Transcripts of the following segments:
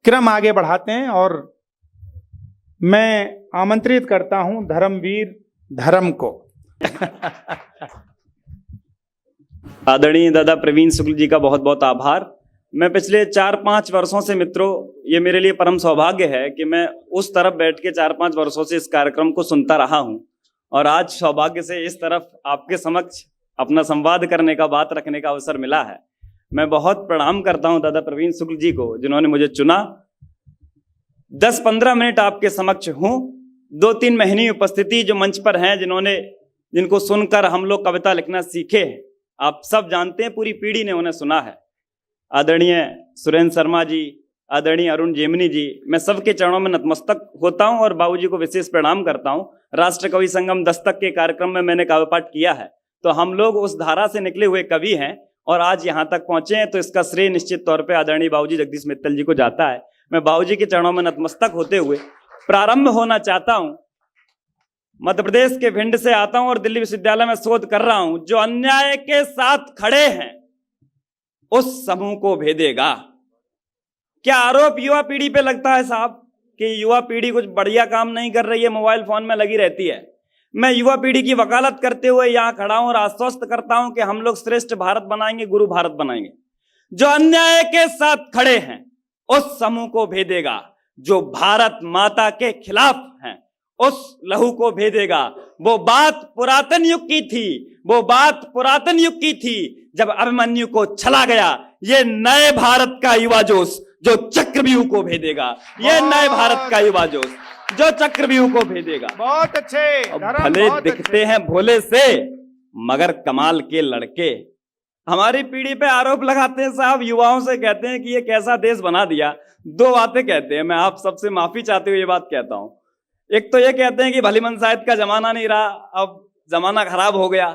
क्रम आगे बढ़ाते हैं और मैं आमंत्रित करता हूं धर्मवीर धर्म को। आदरणीय दादा प्रवीण शुक्ल जी का बहुत बहुत आभार। मैं पिछले 4-5 वर्षों से मित्रों, ये मेरे लिए परम सौभाग्य है कि मैं उस तरफ बैठ के 4-5 वर्षों से इस कार्यक्रम को सुनता रहा हूं और आज सौभाग्य से इस तरफ आपके समक्ष अपना संवाद करने का, बात रखने का अवसर मिला है। मैं बहुत प्रणाम करता हूं दादा प्रवीण शुक्ल जी को, जिन्होंने मुझे चुना। 10-15 मिनट आपके समक्ष हूं। 2-3 महीने उपस्थिति जो मंच पर हैं, जिनको सुनकर हम लोग कविता लिखना सीखे। आप सब जानते हैं, पूरी पीढ़ी ने उन्हें सुना है। आदरणीय सुरेंद्र शर्मा जी, आदरणीय अरुण जेमनी जी, मैं सबके चरणों में नतमस्तक होता हूं और बाबूजी को विशेष प्रणाम करता हूं। राष्ट्र कवि संगम दस्तक के कार्यक्रम में मैंने काव्य पाठ किया है, तो हम लोग उस धारा से निकले हुए कवि हैं और आज यहां तक पहुंचे हैं, तो इसका श्रेय निश्चित तौर पे आदरणीय बाबूजी जगदीश मित्तल जी को जाता है। मैं बाबूजी के चरणों में नतमस्तक होते हुए प्रारंभ होना चाहता हूं। मध्य प्रदेश के भिंड से आता हूं और दिल्ली विश्वविद्यालय में शोध कर रहा हूं। जो अन्याय के साथ खड़े हैं उस समूह को भेदेगा। क्या आरोप युवा पीढ़ी पे लगता है साहब कि युवा पीढ़ी कुछ बढ़िया काम नहीं कर रही है, मोबाइल फोन में लगी रहती है? मैं युवा पीढ़ी की वकालत करते हुए यहां खड़ा हूं और आश्वस्त करता हूं कि हम लोग श्रेष्ठ भारत बनाएंगे, गुरु भारत बनाएंगे। जो अन्याय के साथ खड़े हैं उस समूह को भेदेगा। जो भारत माता के खिलाफ हैं उस लहू को भेदेगा। वो बात पुरातन युग की थी, वो बात पुरातन युग की थी जब अभिमन्यु को छला गया। ये नए भारत का युवा जोश जो चक्रव्यूह को भेदेगा। ये नए भारत का युवा जोश जो चक्रव्यूह को भेदेगा। बहुत अच्छे। भले दिखते हैं भोले से मगर कमाल के लड़के। हमारी पीढ़ी पे आरोप लगाते हैं साहब, युवाओं से कहते हैं कि ये कैसा देश बना दिया। 2 बातें कहते हैं, मैं आप सबसे माफी चाहते हुए ये बात कहता हूं। एक तो ये कहते हैं कि भली मनसायत का जमाना नहीं रहा, अब जमाना खराब हो गया।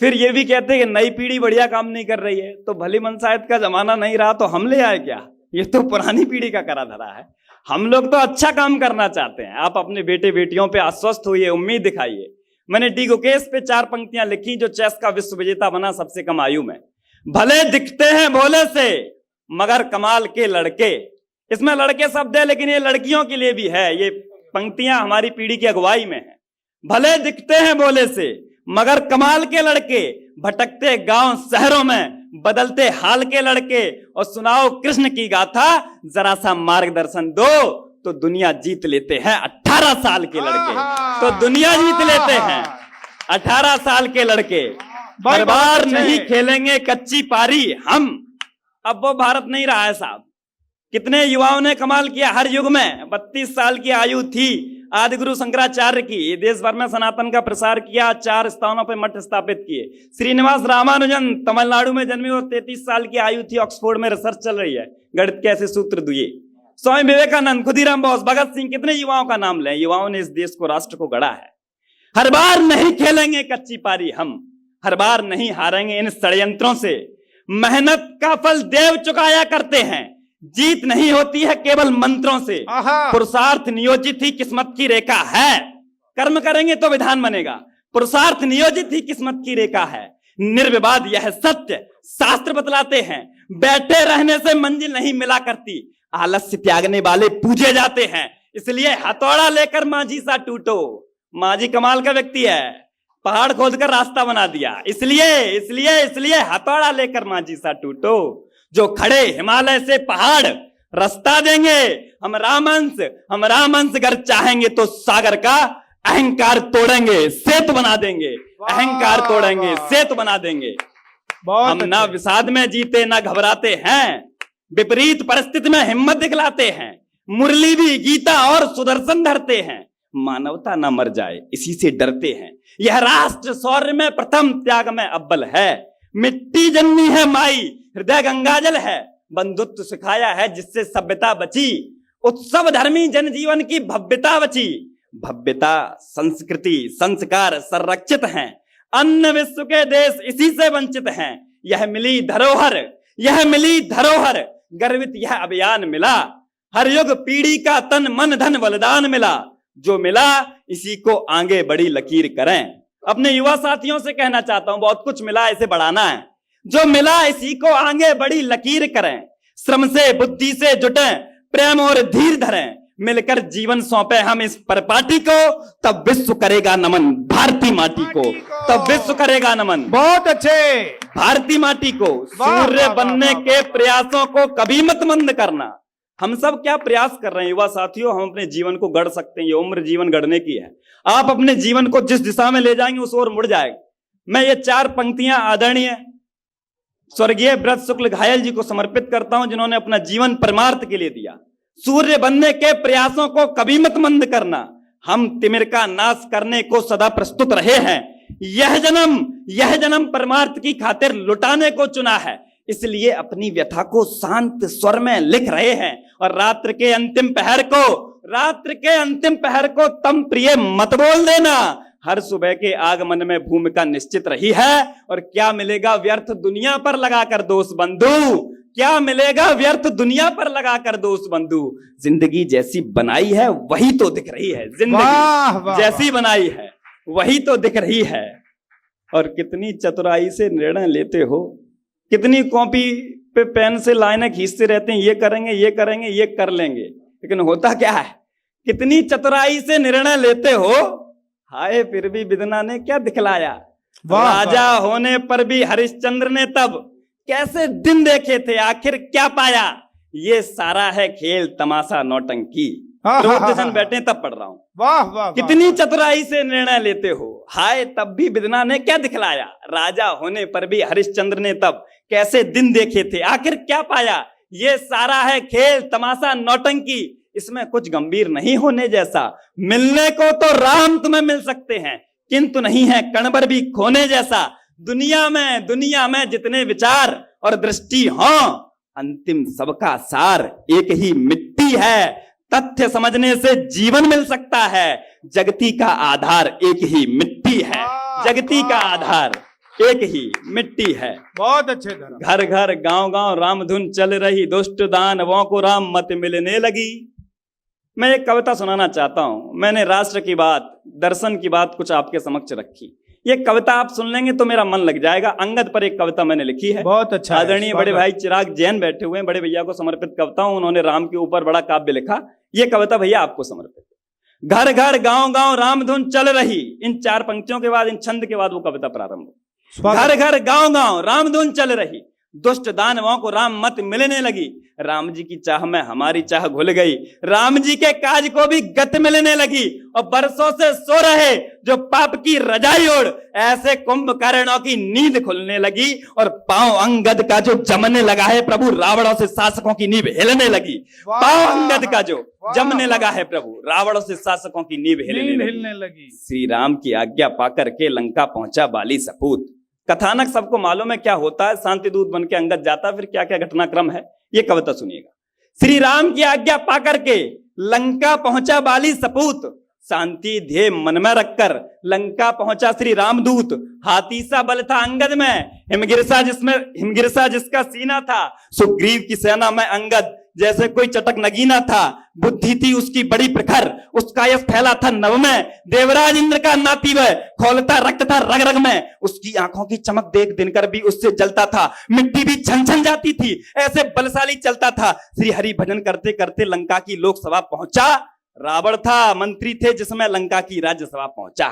फिर ये भी कहते हैं कि नई पीढ़ी बढ़िया काम नहीं कर रही है। तो भली मनसायत का जमाना नहीं रहा तो हम ले आए क्या? ये तो पुरानी पीढ़ी का करा धरा है। हम लोग तो अच्छा काम करना चाहते हैं। आप अपने बेटे बेटियों पे आश्वस्त होइए, उम्मीद दिखाइए। मैंने डी गुकेश पे 4 पंक्तियां लिखी, जो चेस का विश्व विजेता बना सबसे कम आयु में। भले दिखते हैं भोले से मगर कमाल के लड़के। इसमें लड़के शब्द है लेकिन ये लड़कियों के लिए भी है। ये पंक्तियां हमारी पीढ़ी की अगुवाई में है। भले दिखते हैं भोले से मगर कमाल के लड़के, भटकते गांव शहरों में बदलते हाल के लड़के। और सुनाओ कृष्ण की गाथा, जरा सा मार्गदर्शन दो तो दुनिया जीत लेते हैं 18 साल के लड़के। तो दुनिया जीत लेते हैं 18 साल के लड़के। हर बार नहीं खेलेंगे कच्ची पारी हम। अब वो भारत नहीं रहा है साहब। कितने युवाओं ने कमाल किया हर युग में। 32 साल की आयु थी आदि गुरु शंकराचार्य की। देश भर में सनातन का प्रसार किया, 4 स्थानों पे मठ स्थापित किए। श्रीनिवास रामानुजन तमिलनाडु में जन्मे और 33 साल की आयु थी। ऑक्सफोर्ड में रिसर्च चल रही है, गणित के ऐसे सूत्र दिए। स्वामी विवेकानंद, खुदीराम बोस, भगत सिंह, कितने युवाओं का नाम लें। युवाओं ने इस देश को, राष्ट्र को गढ़ा है। हर बार नहीं खेलेंगे कच्ची पारी हम, हर बार नहीं हारेंगे इन षड्यंत्रों से। मेहनत का फल देव चुकाया करते हैं, जीत नहीं होती है केवल मंत्रों से। पुरुषार्थ नियोजित ही किस्मत की रेखा है। कर्म करेंगे तो विधान बनेगा। पुरुषार्थ नियोजित ही किस्मत की रेखा है। निर्विवाद यह सत्य शास्त्र बतलाते हैं। बैठे रहने से मंजिल नहीं मिला करती, आलस्य त्यागने वाले पूजे जाते हैं। इसलिए हथौड़ा लेकर माझी सा टूटो। माझी कमाल का व्यक्ति है, पहाड़ खोदकर रास्ता बना दिया। इसलिए हथौड़ा लेकर माझी सा टूटो। जो खड़े हिमालय से पहाड़ रास्ता देंगे। हम रामहंस अगर चाहेंगे तो सागर का अहंकार तोड़ेंगे, सेतु बना देंगे। अहंकार तोड़ेंगे, सेतु बना देंगे। हम ना विषाद में जीते ना घबराते हैं, विपरीत परिस्थिति में हिम्मत दिखलाते हैं। मुरली भी, गीता और सुदर्शन धरते हैं। मानवता ना मर जाए इसी से डरते हैं। यह राष्ट्र शौर्य में प्रथम, त्याग में अव्वल है। मिट्टी जन्मी है माई, हृदय गंगाजल है। बंधुत्व सिखाया है जिससे सभ्यता बची। उत्सव धर्मी जनजीवन की भव्यता बची। भव्यता, संस्कृति, संस्कार संरक्षित हैं। अन्य विश्व के देश इसी से वंचित हैं। यह मिली धरोहर, गर्वित यह अभियान मिला। हर युग पीढ़ी का तन मन धन बलिदान मिला। जो मिला इसी को आगे बड़ी लकीर करें। अपने युवा साथियों से कहना चाहता हूं, बहुत कुछ मिला, इसे बढ़ाना है। जो मिला इसी को आगे बड़ी लकीर करें। श्रम से बुद्धि से जुटे, प्रेम और धीर धरें, मिलकर जीवन सौंपे हम इस परपाटी को, तब विश्व करेगा नमन भारतीय माटी को, तब विश्व करेगा नमन। बहुत अच्छे। भारतीय माटी को वाह, सूर्य वाह, बनने वाह, के प्रयासों को कभी मत मंद करना। हम सब क्या प्रयास कर रहे हैं युवा साथियों? हम अपने जीवन को गढ़ सकते हैं, ये उम्र जीवन गढ़ने की है। आप अपने जीवन को जिस दिशा में ले जाएंगे उस ओर मुड़ जाएगा। मैं ये 4 पंक्तियां आदरणीय स्वर्गीय ब्रज शुक्ल घायल जी को समर्पित करता हूं, जिन्होंने अपना जीवन परमार्थ के लिए दिया। सूर्य बनने के प्रयासों को कभी मत मंद करना, हम तिमिर का नाश करने को सदा प्रस्तुत रहे हैं। यह जन्म परमार्थ की खातिर लुटाने को चुना है, इसलिए अपनी व्यथा को शांत स्वर में लिख रहे हैं। और रात्र के अंतिम पहर को तम प्रिय मत बोल देना, हर सुबह के आगमन में भूमिका निश्चित रही है। और क्या मिलेगा व्यर्थ दुनिया पर लगाकर दोष बंधु, क्या मिलेगा व्यर्थ दुनिया पर लगाकर दोष बंधु। जिंदगी जैसी बनाई है वही तो दिख रही है, जिंदगी जैसी बनाई है वही तो दिख रही है। और कितनी चतुराई से निर्णय लेते हो, कितनी कॉपी पे पेन से लाइनें खींचते रहते हैं, ये करेंगे ये करेंगे ये कर लेंगे, लेकिन होता क्या है? कितनी चतुराई से निर्णय लेते हो, हाय फिर भी विदना ने क्या दिखलाया। राजा होने पर भी हरिश्चंद्र ने तब कैसे दिन देखे थे, आखिर क्या पाया। ये सारा है खेल तमाशा नौटंकी। रोज बैठे तब पढ़ रहा हूं। वाह वाह, कितनी चतुराई से निर्णय लेते हो, हाय तब भी विदना ने क्या दिखलाया। राजा होने पर भी हरिश्चंद्र ने तब कैसे दिन देखे थे, आखिर क्या पाया। ये सारा है खेल तमाशा नौटंकी, इसमें कुछ गंभीर नहीं होने जैसा। मिलने को तो राम तुम्हें मिल सकते हैं, किंतु नहीं है कण भर भी खोने जैसा। दुनिया में जितने विचार और दृष्टि हो, अंतिम सबका सार एक ही मिट्टी है। तथ्य समझने से जीवन मिल सकता है, जगती का आधार एक ही मिट्टी है, जगती का आधार एक ही मिट्टी है। बहुत अच्छे धर्म। घर घर गांव गांव रामधुन चल रही, दुष्ट दानवों को राम मत मिलने लगी। मैं एक कविता सुनाना चाहता हूं। मैंने राष्ट्र की बात, दर्शन की बात कुछ आपके समक्ष रखी। ये कविता आप सुन लेंगे तो मेरा मन लग जाएगा। अंगद पर एक कविता मैंने लिखी है, बहुत अच्छा। आदरणीय बड़े भाई चिराग जैन बैठे हुए हैं, बड़े भैया को समर्पित कविता हूं। उन्होंने राम के ऊपर बड़ा काव्य लिखा, ये कविता भैया आपको समर्पित। घर घर गांव गांव रामधुन चल रही, इन 4 पंक्तियों के बाद, इन छंद के बाद वो कविता प्रारंभ हो। घर घर गांव गांव रामधुन चल रही, दुष्ट दानवों को राम मत मिलने लगी। राम जी की चाह में हमारी चाह घुल गई, राम जी के काज को भी गत मिलने लगी। और बरसों से सो रहे जो पाप की रजाई ओढ़, ऐसे कुंभकर्णों की नींद खुलने लगी। और पांव अंगद का जो जमने लगा है प्रभु, रावणों से शासकों की नींव हिलने लगी। पांव अंगद का जो जमने लगा है प्रभु, रावणों से शासकों की नींव हिलने लगी। श्री राम की आज्ञा पाकर के लंका पहुंचा बाली सपूत। कथानक सबको मालूम है क्या होता है, शांति दूत बन के अंगद जाता है, फिर क्या क्या घटनाक्रम है ये कविता सुनिएगा। श्री राम की आज्ञा पाकर के लंका पहुंचा बाली सपूत, शांति ध्येय मन में रखकर लंका पहुंचा श्री रामदूत। हाथी सा बल था अंगद में, हिमगिरसा जिसका सीना था। सुग्रीव की सेना में अंगद जैसे कोई चटक नगीना था। बुद्धि थी उसकी बड़ी प्रखर, उसका यश फैला था नभ में। देवराज इंद्र का नाती वह, खोलता रक्त था रग रग में। उसकी आंखों की चमक देख दिनकर भी उससे जलता था, मिट्टी भी छन जाती थी, ऐसे बलशाली चलता था। श्री हरि भजन करते करते लंका की लोकसभा पहुंचा। रावण था मंत्री थे जिसमें लंका की राज्यसभा पहुंचा।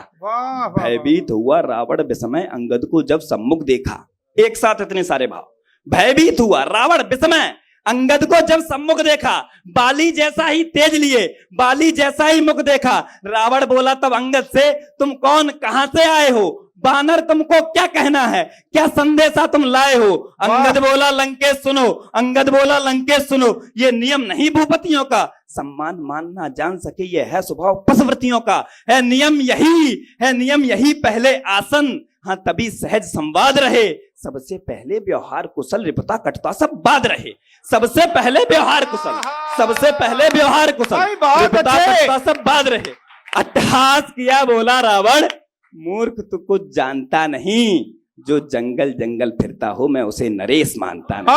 भयभीत हुआ रावण विस्मय अंगद को जब सम्मुख देखा। एक साथ इतने सारे भाव। भयभीत हुआ रावण विस्मय अंगद को जब सम्मुख देखा। बाली जैसा ही तेज लिए, बाली जैसा ही मुख देखा। रावण बोला तब अंगद से, तुम कौन, कहां से आए हो? बानर तुमको क्या कहना है, क्या संदेशा तुम लाए हो? अंगद बोला लंकेश सुनो, अंगद बोला लंकेश सुनो, ये नियम नहीं भूपतियों का, सम्मान मानना जान सके ये है स्वभाव पशुवृत्तियों का। है नियम यही पहले आसन, हाँ तभी सहज संवाद रहे। सबसे पहले व्यवहार कुशल, रिपता कटता सब बाद रहे। सबसे पहले व्यवहार कुशल, सबसे पहले व्यवहार कुशल, रिपता कटता सब बाद रहे। अट्टहास किया बोला रावण, मूर्ख तू कुछ जानता नहीं, जो जंगल जंगल फिरता हो मैं उसे नरेश मानता नहीं।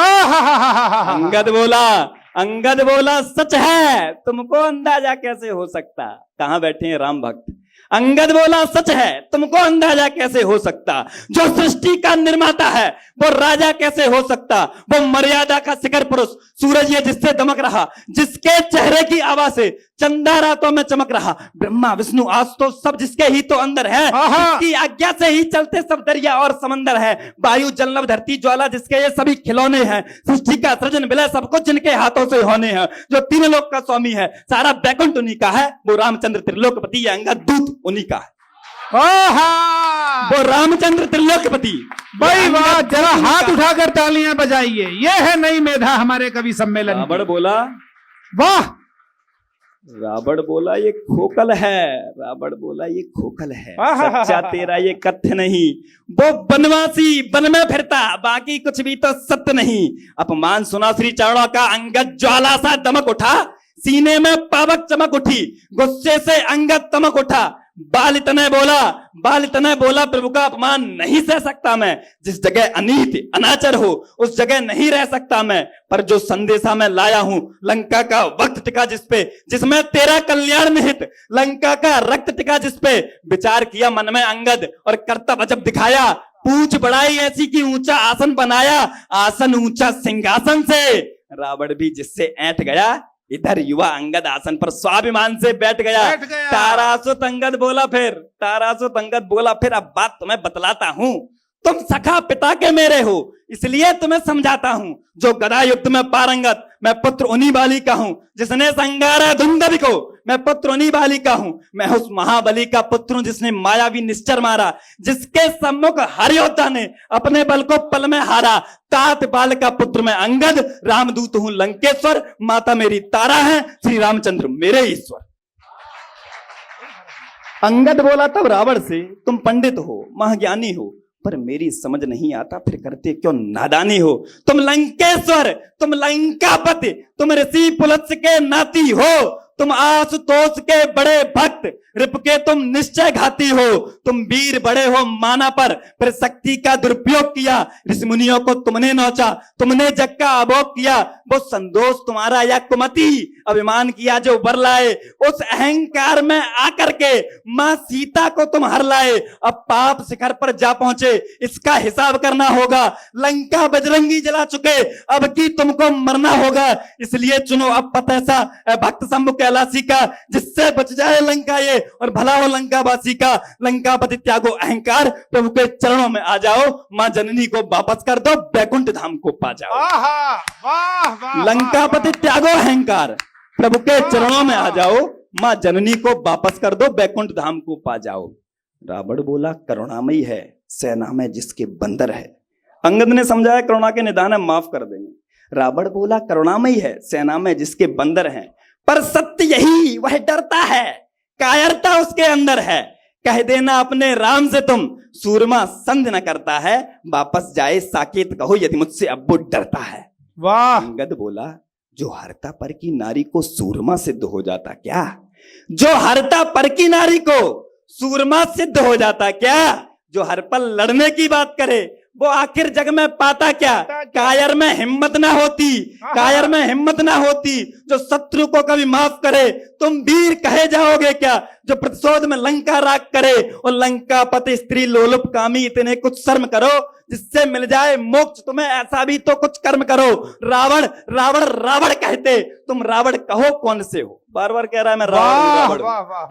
अंगद बोला सच है, तुमको अंदाजा कैसे हो सकता? कहां बैठे हैं राम भक्त, अंगद बोला सच है, तुमको अंदाजा कैसे हो सकता, जो सृष्टि का निर्माता है वो राजा कैसे हो सकता, वो मर्यादा का शिखर पुरुष सूरज ये जिससे दमक रहा, जिसके चेहरे की आवाज से चंदा रातों में चमक रहा, ब्रह्मा विष्णु आज तो सब जिसके ही तो अंदर है, जिसकी आज्ञा से ही चलते सब दरिया और समंदर है, वायु जल नभ धरती ज्वाला जिसके ये सभी खिलौने हैं, सृष्टि का सृजन विलय सब कुछ जिनके हाथों से होने हैं, जो तीन लोक का स्वामी है, सारा बैकुंठ उन्हीं का है, वो रामचंद्र त्रिलोकपति, ये अंगद दूत उन्हीं का है। वो रामचंद्र त्रिलोकपति। भाई वाह, जरा हाथ उठाकर तालियां बजाइए, ये है नई मेधा हमारे कवि सम्मेलन। रावण बोला वाह, रावण बोला ये खोखल है, रावण बोला ये खोखल है, सच्चा तेरा ये कथ्य नहीं, वो बनवासी वन में फिरता, बाकी कुछ भी तो सत्य नहीं। अपमान सुना श्री चरणों का, अंगद ज्वाला सा दमक उठा, सीने में पावक चमक उठी, गुस्से से अंगद तमक उठा, बाल तने बोला प्रभु का अपमान नहीं सह सकता मैं, जिस जगह अनीति अनाचर हो उस जगह नहीं रह सकता मैं, पर जो संदेशा मैं लाया हूं लंका का वक्त टिका जिसपे, जिसमें तेरा कल्याण निहित, लंका का रक्त टिका जिसपे, विचार किया मन में अंगद और कर्तव्य जब दिखाया, पूछ बढ़ाई ऐसी की ऊंचा आसन बनाया, आसन ऊंचा सिंहासन से, रावण भी जिससे ऐंठ गया, इधर युवा अंगद आसन पर स्वाभिमान से बैठ गया। तारासुत अंगद बोला फिर अब बात तुम्हें बतलाता हूं, तुम सखा पिता के मेरे हो इसलिए तुम्हें समझाता हूं, जो गदा युद्ध में पारंगत मैं पुत्र उन्हीं बाली का हूं, जिसने संगारा धुंधवी को मैं पुत्र उन्हीं बाली का हूं, मैं उस महाबली का पुत्र हूं जिसने मायावी निश्चर मारा, जिसके सम्मुख हर योद्धा ने अपने बल को पल में हारा, तात बाल का पुत्र मैं अंगद, रामदूत हूं लंकेश्वर, माता मेरी तारा है, श्री रामचंद्र मेरे ईश्वर। अंगद बोला तब रावण से, तुम पंडित हो महाज्ञानी हो, पर मेरी समझ नहीं आता फिर करते क्यों नादानी हो, तुम लंकेश्वर, तुम लंकापति, तुम ऋषि पुलत्स्य के नाती हो, तुम आशुतोष के बड़े भक्त, रिप के तुम निश्चय घाती हो, तुम वीर बड़े हो माना पर फिर शक्ति का दुरुपयोग किया, ऋषि मुनियों को तुमने नोचा, तुमने जग का अभोग किया, वो संदोष तुम्हारा या कुमति, अभिमान किया जो बर लाए, उस अहंकार में आकर के मां सीता को तुम हर लाए, अब पाप शिखर पर जा पहुंचे, इसका हिसाब करना होगा, लंका बजरंगी जला चुके, अब की तुमको मरना होगा, इसलिए चुनो अब पथ ऐसा भक्त सम्मुख कैलाशी का, जिससे बच जाए लंका ये और भला हो लंकावासी का, लंकापति त्यागो अहंकार, प्रभु के चरणों में आ जाओ, मां जननी को वापस कर दो, बैकुंठ धाम को पा जाओ। लंकापति त्यागो अहंकार, प्रभु के चरणों में आ जाओ, मां जननी को वापस कर दो, बैकुंठ धाम को पा जाओ। रावण बोला करुणामयी है सेना में जिसके बंदर है, अंगद ने समझाया करुणा के निदान है माफ कर देंगे। रावण बोला करुणामयी है सेना में जिसके बंदर हैं, पर सत्य यही वह डरता है, कायरता उसके अंदर है, कह देना अपने राम से तुम, सूरमा संध न करता है, वापस जाए साकेत कहो यदि मुझसे अब वो डरता है। वाह, अंगद बोला जो हरता पर की नारी को सूरमा सिद्ध हो जाता क्या, जो हरता पर की नारी को सूरमा सिद्ध हो जाता क्या, जो हर पल लड़ने की बात करे वो आखिर जग में पाता क्या, कायर में हिम्मत ना होती, कायर में हिम्मत ना होती, जो शत्रु को कभी माफ करे तुम वीर कहे जाओगे क्या, जो प्रतिशोध में लंका राख करे, और लंका पति स्त्री लोलुप कामी, इतने कुछ शर्म करो जिससे मिल जाए मोक्ष तुम्हें, ऐसा भी तो कुछ कर्म करो। रावण रावण रावण कहते तुम रावण कहो कौन से हो, बार बार कह रहा है मैं रावण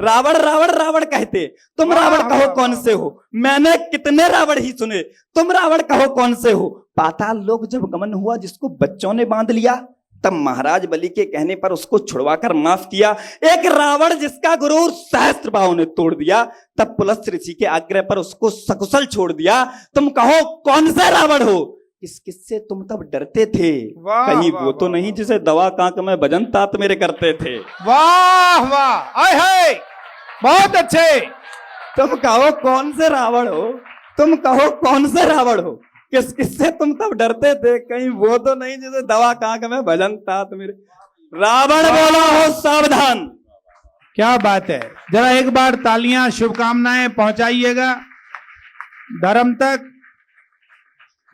रावण रावण रावण कहते तुम रावण कहो कौन से हो, मैंने कितने रावण ही सुने, तुम रावण कहो कौन से हो। पाताल लोक जब गमन हुआ जिसको बच्चों ने बांध लिया, तब महाराज बलि के कहने पर उसको छुड़वाकर माफ किया। एक रावण जिसका गुरूर सहस्त्र बाहों ने तोड़ दिया, तब पुलस्त्य ऋषि के आग्रह पर उसको सकुशल छोड़ दिया। तुम कहो कौन सा रावण हो, किस किससे तुम तब डरते थे, कहीं वो तो नहीं जिसे दवा कांक में भजन तात मेरे करते थे। वाह वाह, आए हाय, बहुत अच्छे। तुम कहो कौन से रावण हो, तुम कहो कौन से रावण हो, किस किससे तुम तब डरते थे, कहीं वो तो नहीं जिसे दवा कांक में भजन तात मेरे। रावण बोला हो सावधान। क्या बात है, जरा एक बार तालियां शुभकामनाएं पहुंचाइएगा धर्म तक।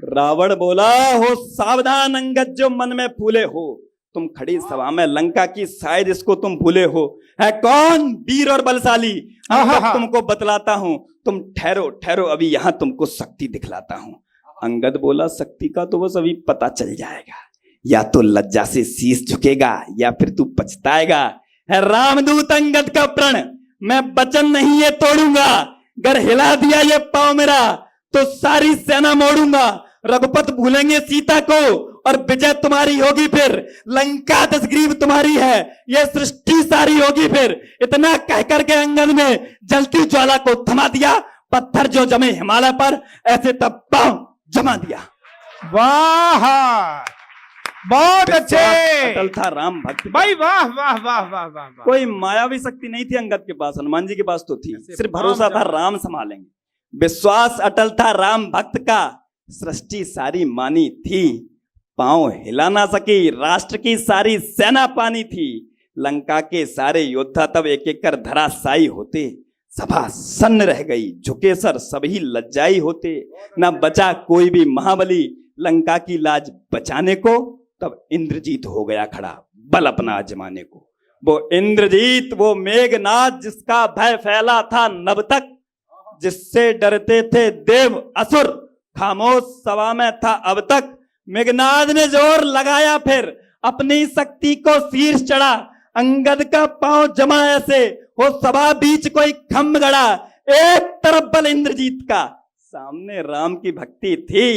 रावण बोला हो सावधान, अंगद जो मन में फूले हो, तुम खड़ी सभा में लंका की, शायद इसको तुम भूले हो। है कौन वीर और बलशाली, अंगद तुमको बतलाता हूं। तुम ठहरो ठहरो, अभी यहां तुमको शक्ति दिखलाता हूं। अंगद बोला, शक्ति का तो बस अभी पता चल जाएगा, या तो लज्जा से शीश झुकेगा या फिर तू पछताएगा। है रामदूत अंगद का प्रण, मैं वचन नहीं ये तोड़ूंगा। अगर हिला दिया ये पांव मेरा तो सारी सेना मोड़ूंगा। रघुपत भूलेंगे सीता को और विजय तुम्हारी होगी फिर। लंका दशग्रीव तुम्हारी है, ये सृष्टि सारी होगी फिर। इतना कहकर के अंगद ने जलती ज्वाला को थमा दिया। पत्थर जो जमे हिमालय पर, ऐसे तब पांव जमा दिया। वाह, बहुत अच्छे। अटल था राम भक्त भाई, वाह वाह वाह वाह वाह वाह। कोई मायावी शक्ति नहीं थी अंगद के पास, हनुमान जी के पास तो थी। सिर्फ भरोसा था राम संभालेंगे। विश्वास अटल था राम भक्त का, सृष्टि सारी मानी थी। पांव हिला ना सकी, राष्ट्र की सारी सेना पानी थी। लंका के सारे योद्धा तब एक एक कर धराशायी होते। सभा सन्न रह गई, झुके सर सभी लज्जाई होते। न बचा कोई भी महाबली लंका की लाज बचाने को। तब इंद्रजीत हो गया खड़ा बल अपना आजमाने को। वो इंद्रजीत, वो मेघनाद, जिसका भय फैला था नभ तक, जिससे डरते थे देव असुर, खामोश सभा में था अब तक। मेघनाद ने जोर लगाया, फिर अपनी शक्ति को शीर्ष चढ़ा। अंगद का पांव जमा ऐसे हो सभा बीच कोई खम्भ गड़ा। एक तरफ बल इंद्रजीत का, सामने राम की भक्ति थी।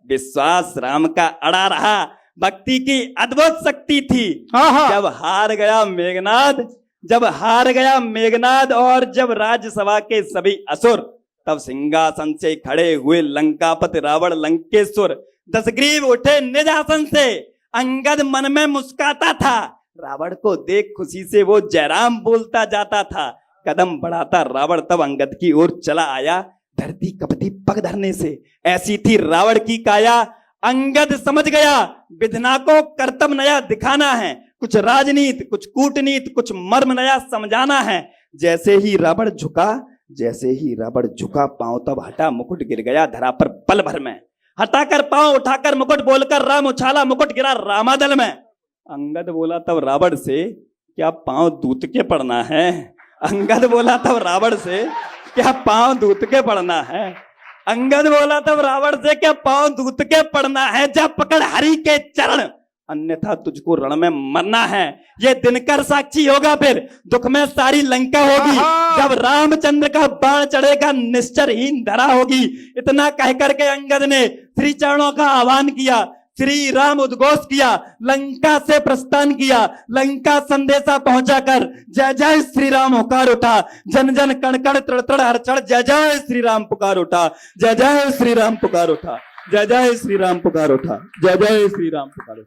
विश्वास राम का अड़ा रहा, भक्ति की अद्भुत शक्ति थी। जब हार गया मेघनाद, जब हार गया मेघनाद और जब राज्यसभा के सभी असुर, तब सिंहासन से खड़े हुए लंकापति रावण लंकेश्वर। दशग्रीव उठे निज आसन से, अंगद मन में मुस्काता था। रावण को देख खुशी से वो जयराम बोलता जाता था। कदम बढ़ाता रावण तब अंगद की ओर चला आया। धरती कपती पग धरने से, ऐसी थी रावण की काया। अंगद समझ गया विधना को कर्तव्य नया दिखाना है। कुछ राजनीति, कुछ कूटनीति, कुछ मर्म नया समझाना है। जैसे ही रावण झुका, पांव तब हटा, मुकुट गिर गया धरा पर पल भर में। हटाकर पांव, उठाकर मुकुट, बोलकर राम उछाला, मुकुट गिरा रामादल में। अंगद बोला तब रावण से, क्या पांव दूत के पड़ना है? अंगद बोला तब रावण से, क्या पांव दूत के पड़ना है? अंगद बोला तब रावण से, क्या पांव दूत के पड़ना है? जब पकड़ हरि के चरण, अन्यथा तुझको रण में मरना है। ये दिनकर साक्षी होगा, फिर दुख में सारी लंका होगी। जब रामचंद्र का बाण चढ़ेगा, निश्चरहीन धरा होगी। इतना कहकर के अंगद ने श्री चरणों का आह्वान किया। श्री राम उद्घोष किया, लंका से प्रस्थान किया। लंका संदेशा पहुंचाकर जय जय श्री राम पुकार उठा। जन जन कण कण तड़ तड़ हर्षण, जय जय श्री राम पुकार उठा। जय जय श्री राम पुकार उठा। जय जय श्री राम पुकार उठा। जय जय श्री राम पुकार उठा।